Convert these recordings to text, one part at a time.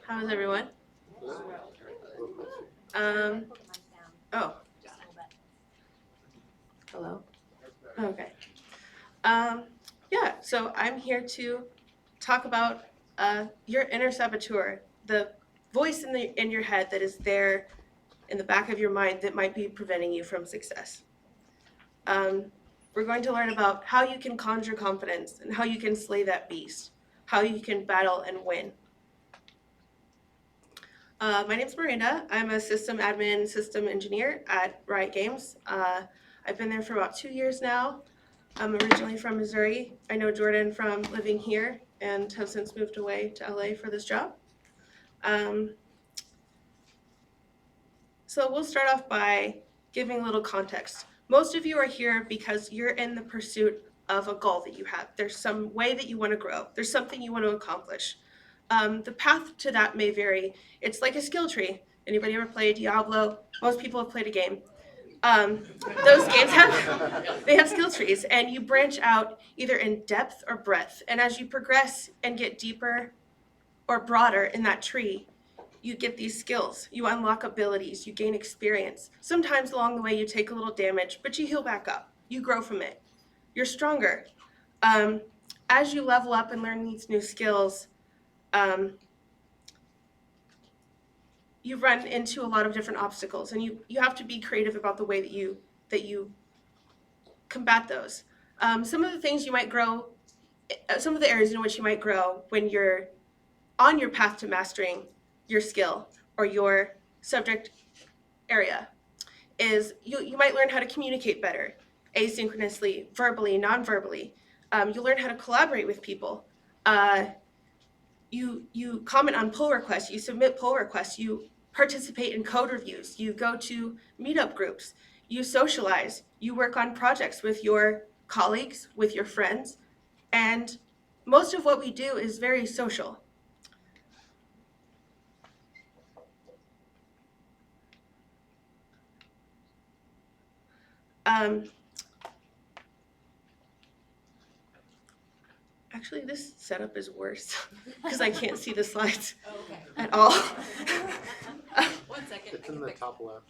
How is everyone? Oh. Hello? Okay. Yeah, so I'm here to talk about your inner saboteur, the voice in your head that is there in the back of your mind that might be preventing you from success. We're going to learn about how you can conjure confidence and how you can slay that beast, how you can battle and win. My name's Miranda. I'm a system admin, system engineer at Riot Games. I've been there for about 2 years now. I'm originally from Missouri. I know Jordan from living here and have since moved away to LA for this job. So we'll start off by giving a little context. Most of you are here because you're in the pursuit of a goal that you have. There's some way that you want to grow. There's something you want to accomplish. The path to that may vary. It's like a skill tree. Anybody ever play Diablo? Most people have played a game. Those games have skill trees, and you branch out either in depth or breadth. And as you progress and get deeper or broader in that tree, you get these skills, you unlock abilities, you gain experience. Sometimes along the way you take a little damage, but you heal back up. You grow from it. You're stronger. As you level up and learn these new skills, you run into a lot of different obstacles, and you have to be creative about the way that you combat those. Some of the things you might grow, some of the areas in which you might grow when you're on your path to mastering your skill or your subject area is you might learn how to communicate better, asynchronously, verbally, non-verbally. You learn how to collaborate with people. You comment on pull requests, you submit pull requests, you participate in code reviews, you go to meetup groups, you socialize, you work on projects with your colleagues, with your friends, and most of what we do is very social. Actually, this setup is worse because I can't see the slides at all. 1 second. It's in the top left.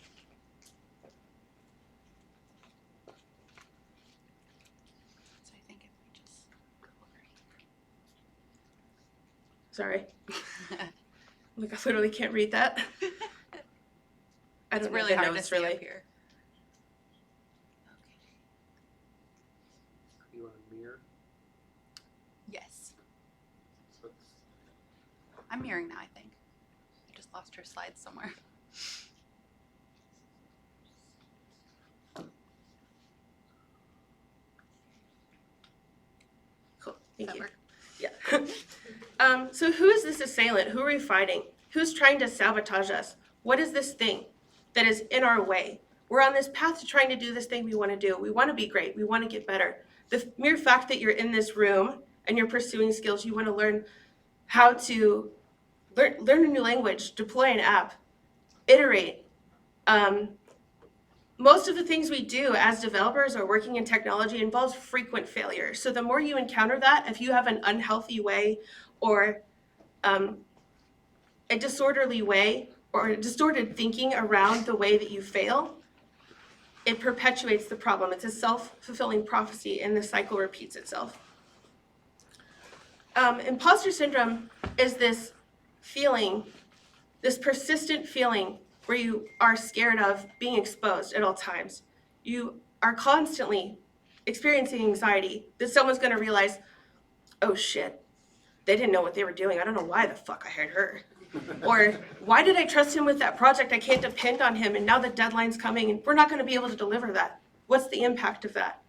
So I think if we just go over Sorry. Like, I literally can't read that. I It's don't really know the hard to notes, see really. up here. You want a mirror? Yes. So it's, I'm mirroring now, I think. I just lost her slides somewhere. Cool. Does Thank that you. work? Yeah. So who is this assailant? Who are we fighting? Who's trying to sabotage us? What is this thing that is in our way? We're on this path to trying to do this thing we want to do. We want to be great. We want to get better. The mere fact that you're in this room and you're pursuing skills, you want to learn how to learn a new language, deploy an app, iterate. Most of the things we do as developers or working in technology involves frequent failure. So the more you encounter that, if you have an unhealthy way or a disorderly way or a distorted thinking around the way that you fail, it perpetuates the problem. It's a self-fulfilling prophecy, and the cycle repeats itself. Imposter syndrome is this feeling, this persistent feeling where you are scared of being exposed at all times. You are constantly experiencing anxiety that someone's going to realize, oh shit, they didn't know what they were doing. I don't know why the fuck I hired her. Or why did I trust him with that project? I can't depend on him, and now the deadline's coming and we're not going to be able to deliver that. What's the impact of that?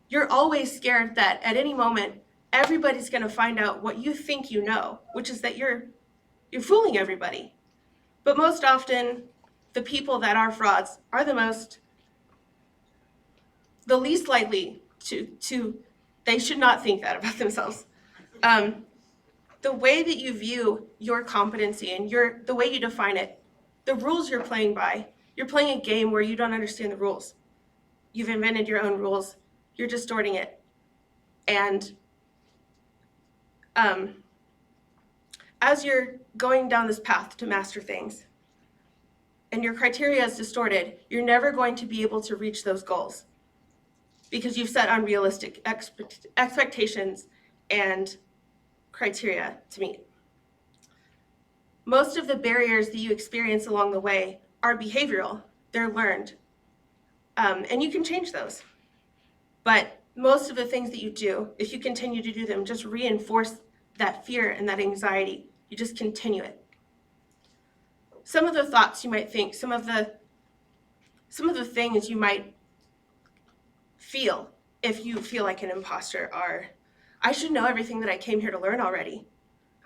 You're always scared that at any moment everybody's going to find out what you think you know, which is that you're fooling everybody. But most often, the people that are frauds are the least likely to they should not think that about themselves. The way that you view your competency and the way you define it, the rules you're playing by, you're playing a game where you don't understand the rules. You've invented your own rules. You're distorting it. And As you're going down this path to master things and your criteria is distorted, you're never going to be able to reach those goals because you've set unrealistic expectations and criteria to meet. Most of the barriers that you experience along the way are behavioral. They're learned. And you can change those. But most of the things that you do, if you continue to do them, just reinforce that fear and that anxiety. You just continue it. Some of the thoughts you might think, some of the things you might feel if you feel like an imposter are, I should know everything that I came here to learn already.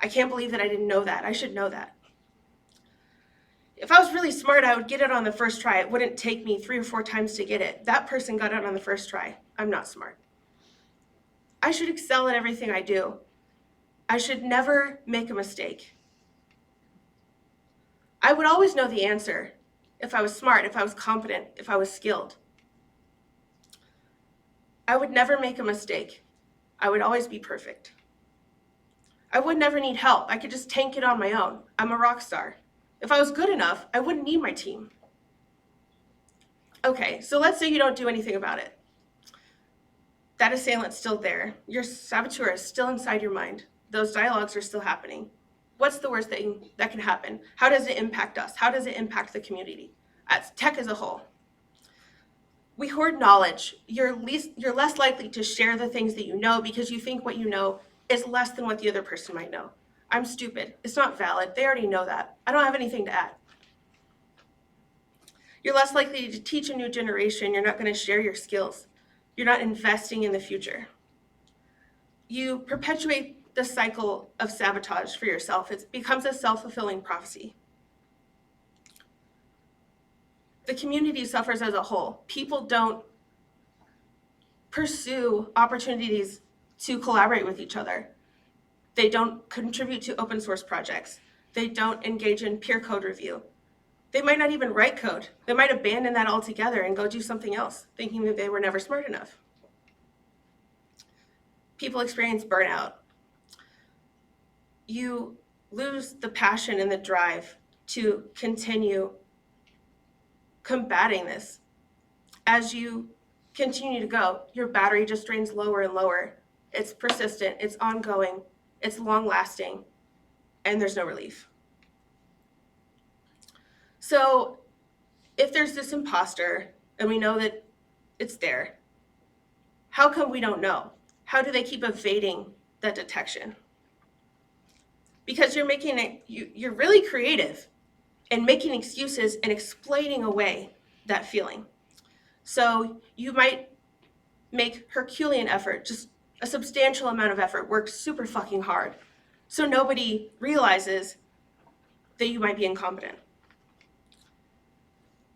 I can't believe that I didn't know that. I should know that. If I was really smart, I would get it on the first try. It wouldn't take me 3 or 4 times to get it. That person got it on the first try. I'm not smart. I should excel at everything I do. I should never make a mistake. I would always know the answer if I was smart, if I was competent, if I was skilled. I would never make a mistake. I would always be perfect. I would never need help. I could just tank it on my own. I'm a rock star. If I was good enough, I wouldn't need my team. Okay, so let's say you don't do anything about it. That assailant's still there. Your saboteur is still inside your mind. Those dialogues are still happening. What's the worst thing that can happen? How does it impact us? How does it impact the community? As tech as a whole. We hoard knowledge. You're less likely to share the things that you know because you think what you know is less than what the other person might know. I'm stupid. It's not valid. They already know that. I don't have anything to add. You're less likely to teach a new generation. You're not going to share your skills. You're not investing in the future. You perpetuate the cycle of sabotage for yourself. It becomes a self-fulfilling prophecy. The community suffers as a whole. People don't pursue opportunities to collaborate with each other. They don't contribute to open source projects. They don't engage in peer code review. They might not even write code. They might abandon that altogether and go do something else, thinking that they were never smart enough. People experience burnout. You lose the passion and the drive to continue combating this. As you continue to go, your battery just drains lower and lower. It's persistent, it's ongoing, it's long lasting, and there's no relief. So if there's this imposter and we know that it's there, how come we don't know? How do they keep evading that detection? Because you're making it, you're really creative and making excuses and explaining away that feeling. So you might make Herculean effort, just a substantial amount of effort, work super fucking hard, so nobody realizes that you might be incompetent.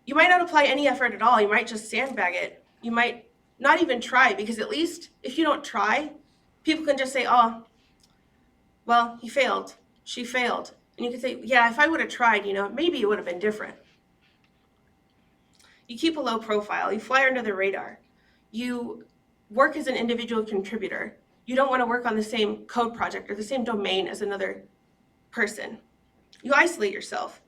You might not apply any effort at all. You might just sandbag it. You might not even try, because at least if you don't try, people can just say, oh, well, he failed, she failed. And you can say, yeah, if I would have tried, maybe it would have been different. You keep a low profile. You fly under the radar. You work as an individual contributor. You don't want to work on the same code project or the same domain as another person. You isolate yourself.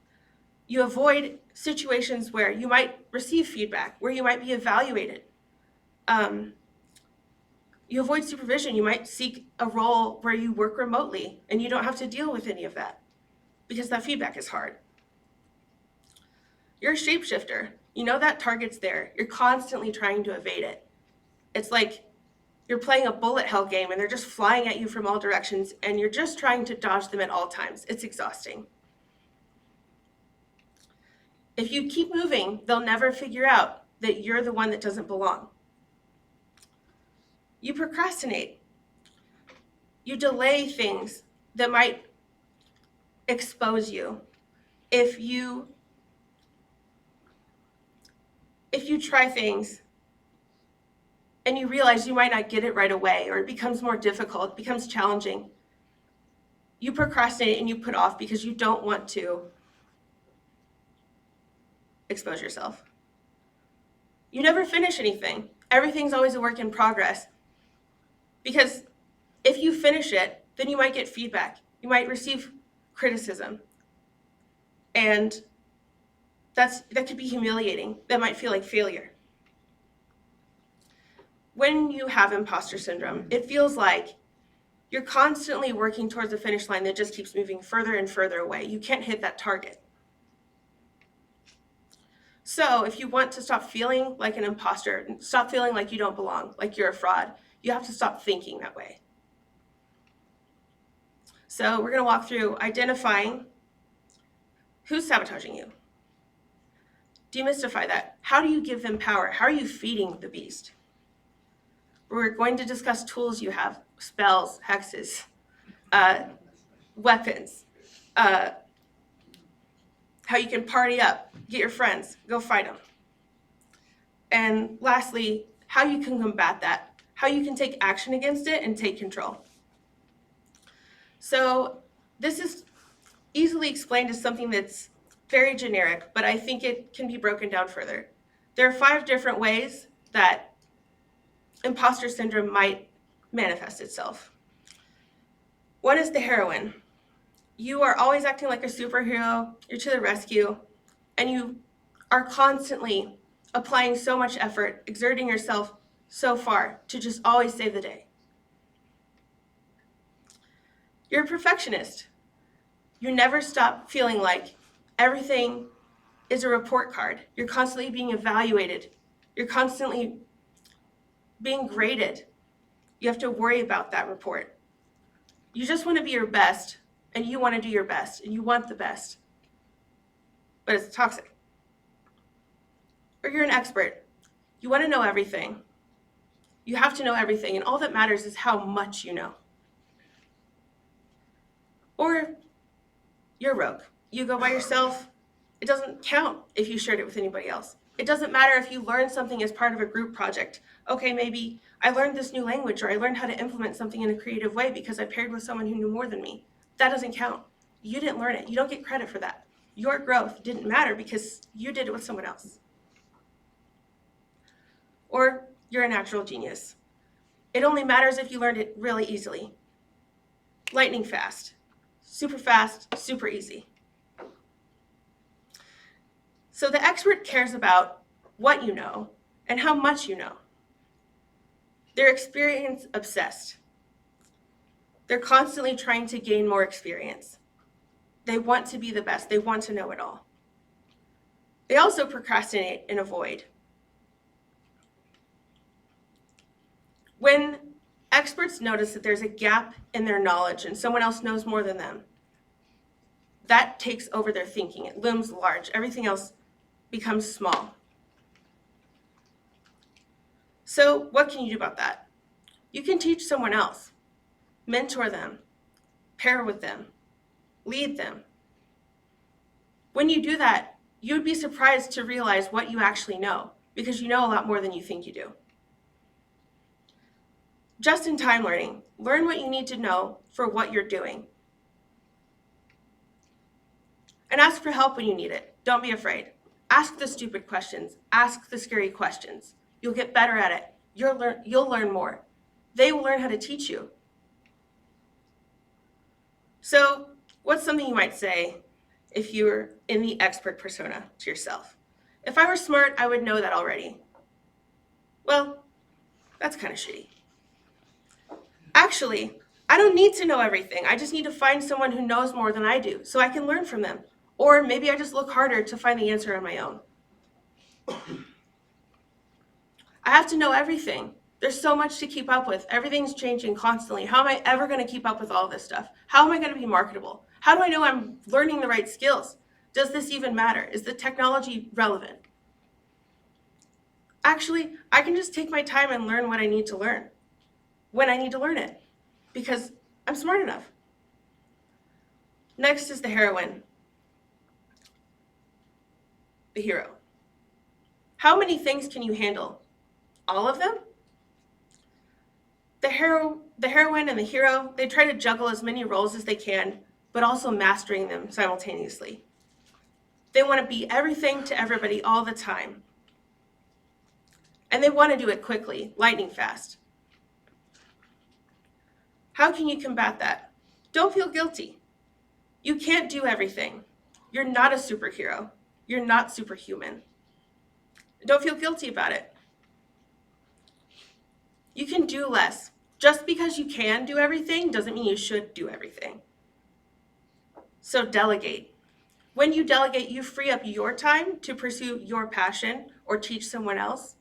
You avoid situations where you might receive feedback, where you might be evaluated. You avoid supervision. You might seek a role where you work remotely and you don't have to deal with any of that because that feedback is hard. You're a shapeshifter. You know that target's there. You're constantly trying to evade it. It's like you're playing a bullet hell game and they're just flying at you from all directions and you're just trying to dodge them at all times. It's exhausting. If you keep moving, they'll never figure out that you're the one that doesn't belong. You procrastinate. You delay things that might expose you. If you try things and you realize you might not get it right away, or it becomes more difficult, it becomes challenging, you procrastinate and you put off because you don't want to expose yourself. You never finish anything. Everything's always a work in progress. Because if you finish it, then you might get feedback. You might receive criticism. And that could be humiliating. That might feel like failure. When you have imposter syndrome, it feels like you're constantly working towards a finish line that just keeps moving further and further away. You can't hit that target. So if you want to stop feeling like an imposter, stop feeling like you don't belong, like you're a fraud, you have to stop thinking that way. So we're going to walk through identifying who's sabotaging you. Demystify that. How do you give them power? How are you feeding the beast? We're going to discuss tools you have, spells, hexes, weapons, how you can party up, get your friends, go fight them. And lastly, how you can combat that, how you can take action against it and take control. So this is easily explained as something that's very generic, but I think it can be broken down further. There are 5 different ways that imposter syndrome might manifest itself. One is the heroine. You are always acting like a superhero, you're to the rescue, and you are constantly applying so much effort, exerting yourself so far to just always save the day. You're a perfectionist. You never stop feeling like everything is a report card. You're constantly being evaluated. You're constantly being graded. You have to worry about that report. You just want to be your best, and you want to do your best, and you want the best. But it's toxic. Or you're an expert. You want to know everything. You have to know everything, and all that matters is how much you know. Or you're rogue. You go by yourself. It doesn't count if you shared it with anybody else. It doesn't matter if you learned something as part of a group project. Okay, maybe I learned this new language, or I learned how to implement something in a creative way because I paired with someone who knew more than me. That doesn't count. You didn't learn it. You don't get credit for that. Your growth didn't matter because you did it with someone else. Or you're a natural genius. It only matters if you learned it really easily. Lightning fast, super easy. So the expert cares about what you know and how much you know. They're experience obsessed. They're constantly trying to gain more experience. They want to be the best. They want to know it all. They also procrastinate and avoid. When experts notice that there's a gap in their knowledge and someone else knows more than them, that takes over their thinking. It looms large. Everything else becomes small. So what can you do about that? You can teach someone else, mentor them, pair with them, lead them. When you do that, you'd be surprised to realize what you actually know, because you know a lot more than you think you do. Just-in-time learning. Learn what you need to know for what you're doing. And ask for help when you need it. Don't be afraid. Ask the stupid questions. Ask the scary questions. You'll get better at it. You'll learn more. They will learn how to teach you. So, what's something you might say if you're in the expert persona to yourself? If I were smart, I would know that already. Well, that's kind of shitty. Actually, I don't need to know everything. I just need to find someone who knows more than I do so I can learn from them. Or maybe I just look harder to find the answer on my own. I have to know everything. There's so much to keep up with. Everything's changing constantly. How am I ever going to keep up with all this stuff? How am I going to be marketable? How do I know I'm learning the right skills? Does this even matter? Is the technology relevant? Actually, I can just take my time and learn what I need to learn when I need to learn it because I'm smart enough. Next is the heroine. The hero. How many things can you handle? All of them? The heroine and the hero, they try to juggle as many roles as they can, but also mastering them simultaneously. They want to be everything to everybody all the time. And they want to do it quickly, lightning fast. How can you combat that? Don't feel guilty. You can't do everything. You're not a superhero. You're not superhuman. Don't feel guilty about it. You can do less. Just because you can do everything doesn't mean you should do everything. So delegate. When you delegate, you free up your time to pursue your passion or teach someone else.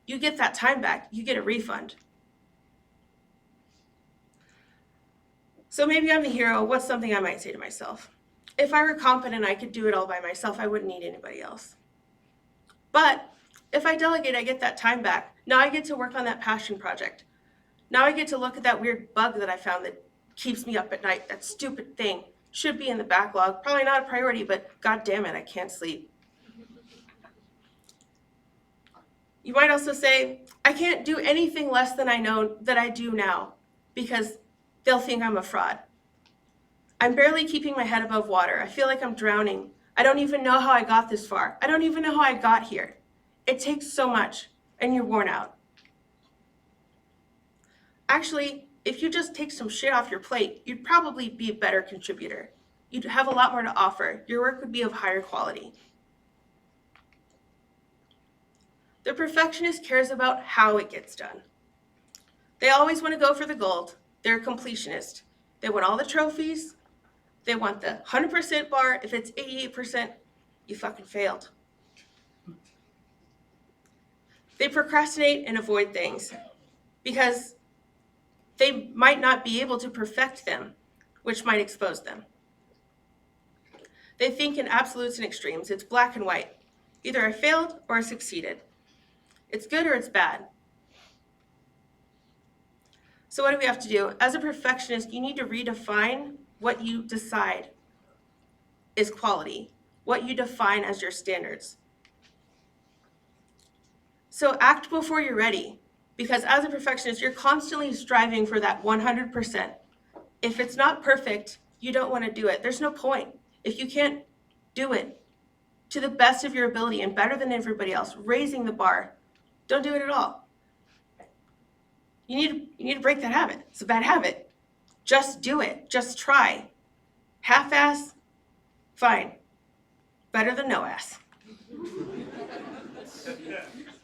You get that time back. You get a refund. So maybe I'm the hero. What's something I might say to myself? If I were competent, I could do it all by myself. I wouldn't need anybody else. But if I delegate, I get that time back. Now I get to work on that passion project. Now I get to look at that weird bug that I found that keeps me up at night, that stupid thing. Should be in the backlog, probably not a priority, but god damn it, I can't sleep. You might also say, I can't do anything less than I know that I do now because they'll think I'm a fraud. I'm barely keeping my head above water. I feel like I'm drowning. I don't even know how I got this far. I don't even know how I got here. It takes so much, and you're worn out. Actually, if you just take some shit off your plate, you'd probably be a better contributor. You'd have a lot more to offer. Your work would be of higher quality. The perfectionist cares about how it gets done. They always want to go for the gold. They're a completionist. They want all the trophies. They want the 100% bar. If it's 88%, you fucking failed. They procrastinate and avoid things because they might not be able to perfect them, which might expose them. They think in absolutes and extremes. It's black and white. Either I failed or I succeeded. It's good or it's bad. So what do we have to do? As a perfectionist, you need to redefine what you decide is quality, what you define as your standards. So act before you're ready, because as a perfectionist, you're constantly striving for that 100%. If it's not perfect, you don't want to do it. There's no point. If you can't do it to the best of your ability and better than everybody else, raising the bar, don't do it at all. You need to break that habit. It's a bad habit. Just do it. Just try. Half-ass, fine. Better than no ass.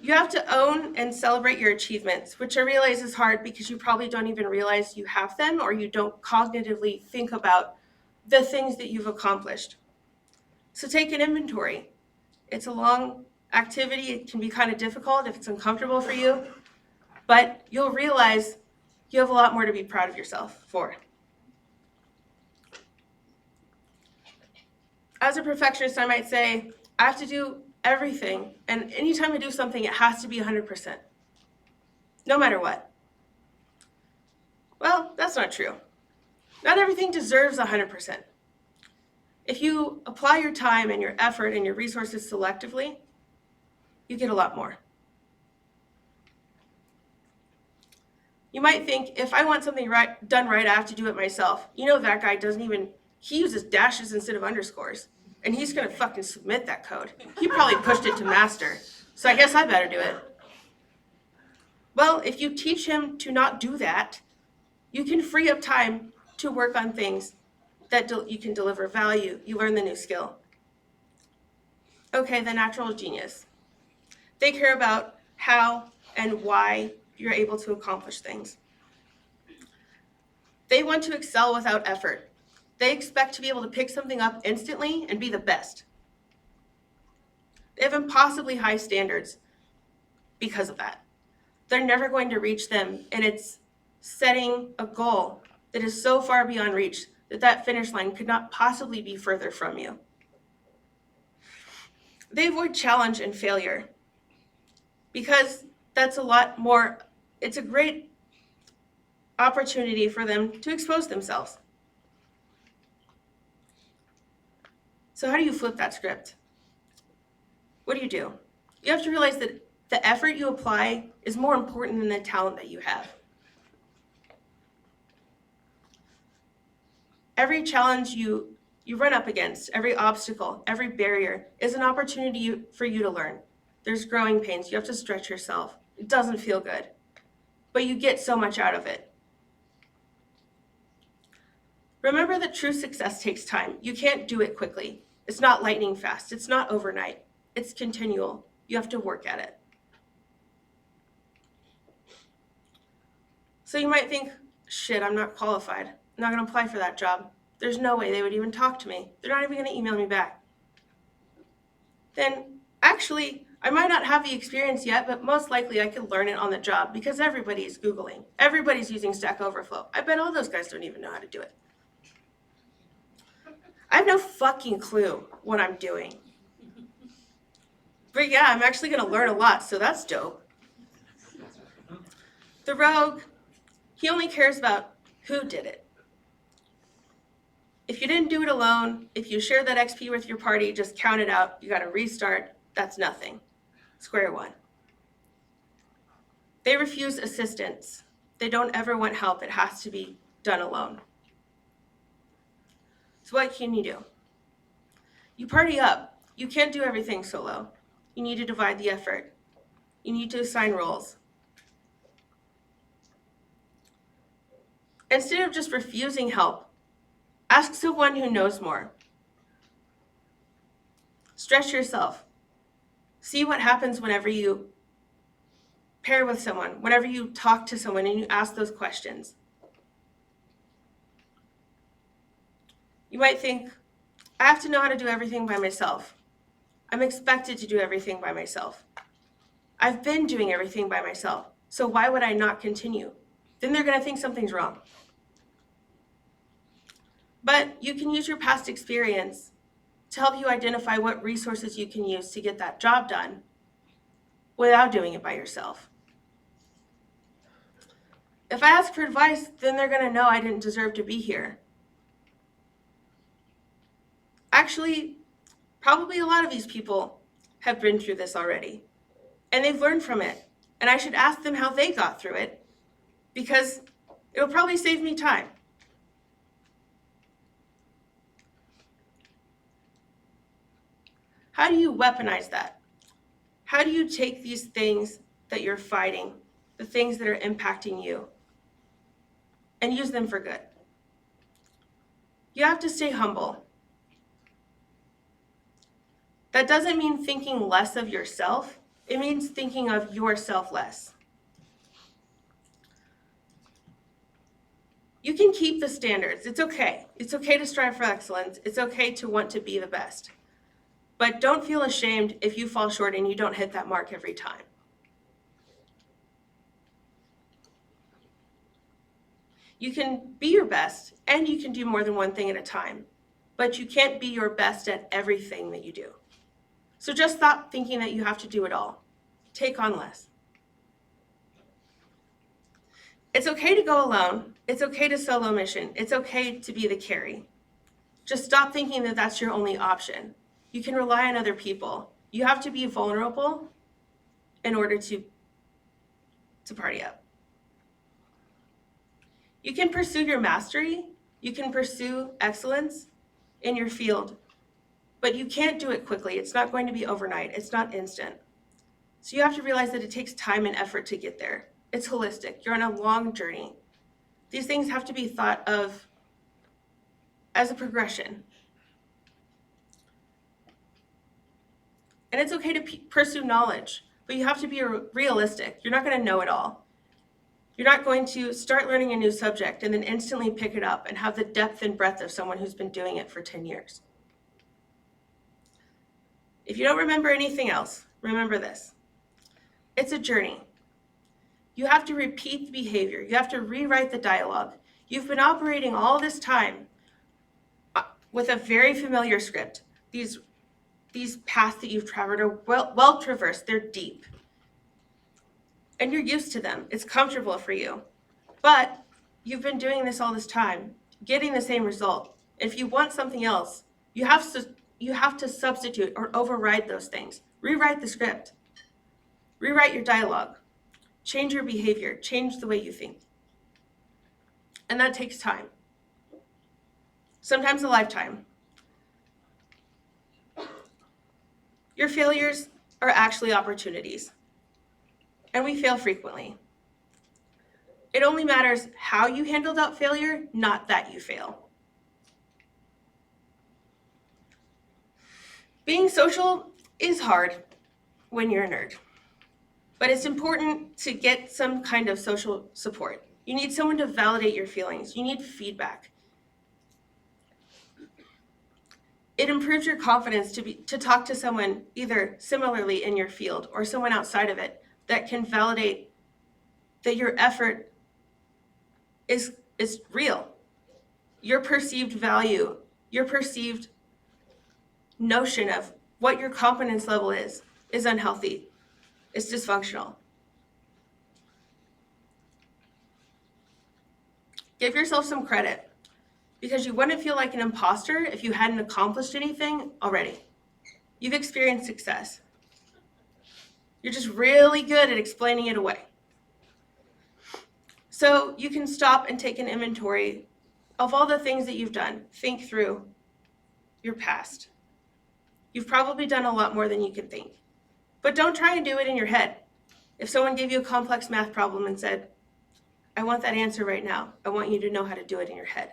You have to own and celebrate your achievements, which I realize is hard because you probably don't even realize you have them or you don't cognitively think about the things that you've accomplished. So take an inventory. It's a long activity. It can be kind of difficult if it's uncomfortable for you, but you'll realize you have a lot more to be proud of yourself for. As a perfectionist, I might say, I have to do everything, and anytime I do something, it has to be 100%, no matter what. Well, that's not true. Not everything deserves 100%. If you apply your time and your effort and your resources selectively, you get a lot more. You might think, if I want something done right, I have to do it myself. You know that guy he uses dashes instead of underscores. And he's going to fucking submit that code. He probably pushed it to master. So I guess I better do it. Well, if you teach him to not do that, you can free up time to work on things that you can deliver value. You learn the new skill. Okay, the natural genius. They care about how and why you're able to accomplish things. They want to excel without effort. They expect to be able to pick something up instantly and be the best. They have impossibly high standards because of that. They're never going to reach them, and it's setting a goal that is so far beyond reach that finish line could not possibly be further from you. They avoid challenge and failure because that's a lot more, it's a great opportunity for them to expose themselves. So how do you flip that script? What do? You have to realize that the effort you apply is more important than the talent that you have. Every challenge you run up against, every obstacle, every barrier is an opportunity for you to learn. There's growing pains. You have to stretch yourself. It doesn't feel good, but you get so much out of it. Remember that true success takes time. You can't do it quickly. It's not lightning fast. It's not overnight. It's continual. You have to work at it. So you might think, shit, I'm not qualified. I'm not going to apply for that job. There's no way they would even talk to me. They're not even going to email me back. Then, actually, I might not have the experience yet, but most likely I could learn it on the job because everybody's Googling. Everybody's using Stack Overflow. I bet all those guys don't even know how to do it. I have no fucking clue what I'm doing. But yeah, I'm actually going to learn a lot, so that's dope. The rogue, he only cares about who did it. If you didn't do it alone, if you share that XP with your party, just count it out. You got to restart. That's nothing. Square one. They refuse assistance. They don't ever want help. It has to be done alone. So what can you do? You party up. You can't do everything solo. You need to divide the effort. You need to assign roles. Instead of just refusing help, ask someone who knows more. Stretch yourself. See what happens whenever you pair with someone, whenever you talk to someone and you ask those questions. You might think, I have to know how to do everything by myself. I'm expected to do everything by myself. I've been doing everything by myself, so why would I not continue? Then they're going to think something's wrong. But you can use your past experience to help you identify what resources you can use to get that job done without doing it by yourself. If I ask for advice, then they're going to know I didn't deserve to be here. Actually, probably a lot of these people have been through this already, and they've learned from it, and I should ask them how they got through it, because it'll probably save me time. How do you weaponize that? How do you take these things that you're fighting, the things that are impacting you, and use them for good? You have to stay humble. That doesn't mean thinking less of yourself. It means thinking of yourself less. You can keep the standards. It's okay. It's okay to strive for excellence. It's okay to want to be the best. But don't feel ashamed if you fall short and you don't hit that mark every time. You can be your best and you can do more than one thing at a time, but you can't be your best at everything that you do. So just stop thinking that you have to do it all. Take on less. It's okay to go alone. It's okay to solo mission. It's okay to be the carry. Just stop thinking that that's your only option. You can rely on other people. You have to be vulnerable in order to party up. You can pursue your mastery. You can pursue excellence in your field, but you can't do it quickly. It's not going to be overnight. It's not instant. So you have to realize that it takes time and effort to get there. It's holistic. You're on a long journey. These things have to be thought of as a progression. And it's okay to pursue knowledge, but you have to be realistic. You're not going to know it all. You're not going to start learning a new subject and then instantly pick it up and have the depth and breadth of someone who's been doing it for 10 years. If you don't remember anything else, remember this. It's a journey. You have to repeat the behavior. You have to rewrite the dialogue. You've been operating all this time with a very familiar script. These paths that you've traveled are well traversed. They're deep. And you're used to them. It's comfortable for you. But you've been doing this all this time, getting the same result. If you want something else, you have to substitute or override those things. Rewrite the script. Rewrite your dialogue. Change your behavior. Change the way you think. And that takes time. Sometimes a lifetime. Your failures are actually opportunities. And we fail frequently. It only matters how you handle that failure, not that you fail. Being social is hard when you're a nerd, but it's important to get some kind of social support. You need someone to validate your feelings. You need feedback. It improves your confidence to talk to someone either similarly in your field or someone outside of it that can validate that your effort is real. Your perceived value, your perceived notion of what your competence level is unhealthy. It's dysfunctional. Give yourself some credit because you wouldn't feel like an imposter if you hadn't accomplished anything already. You've experienced success. You're just really good at explaining it away. So you can stop and take an inventory of all the things that you've done. Think through your past. You've probably done a lot more than you can think. But don't try and do it in your head. If someone gave you a complex math problem and said, I want that answer right now, I want you to know how to do it in your head.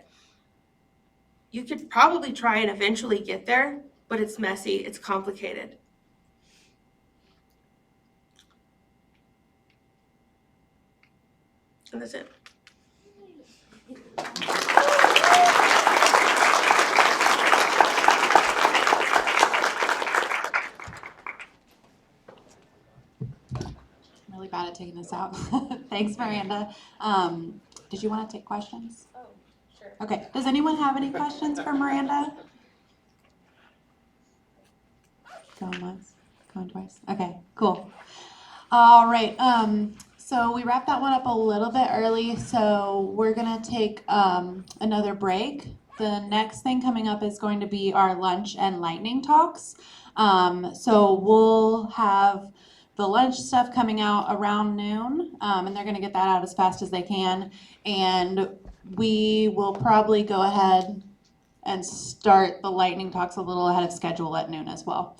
You could probably try and eventually get there, but it's messy, it's complicated. And that's it. Really bad at taking this out. Thanks, Miranda. Did you want to take questions? Oh, sure. Okay. Does anyone have any questions for Miranda? Going once, going twice. Okay, cool. All right. So we wrapped that one up a little bit early, so we're gonna take another break. The next thing coming up is going to be our lunch and lightning talks. So we'll have the lunch stuff coming out around noon, and they're gonna get that out as fast as they can. And we will probably go ahead and start the lightning talks a little ahead of schedule at noon as well.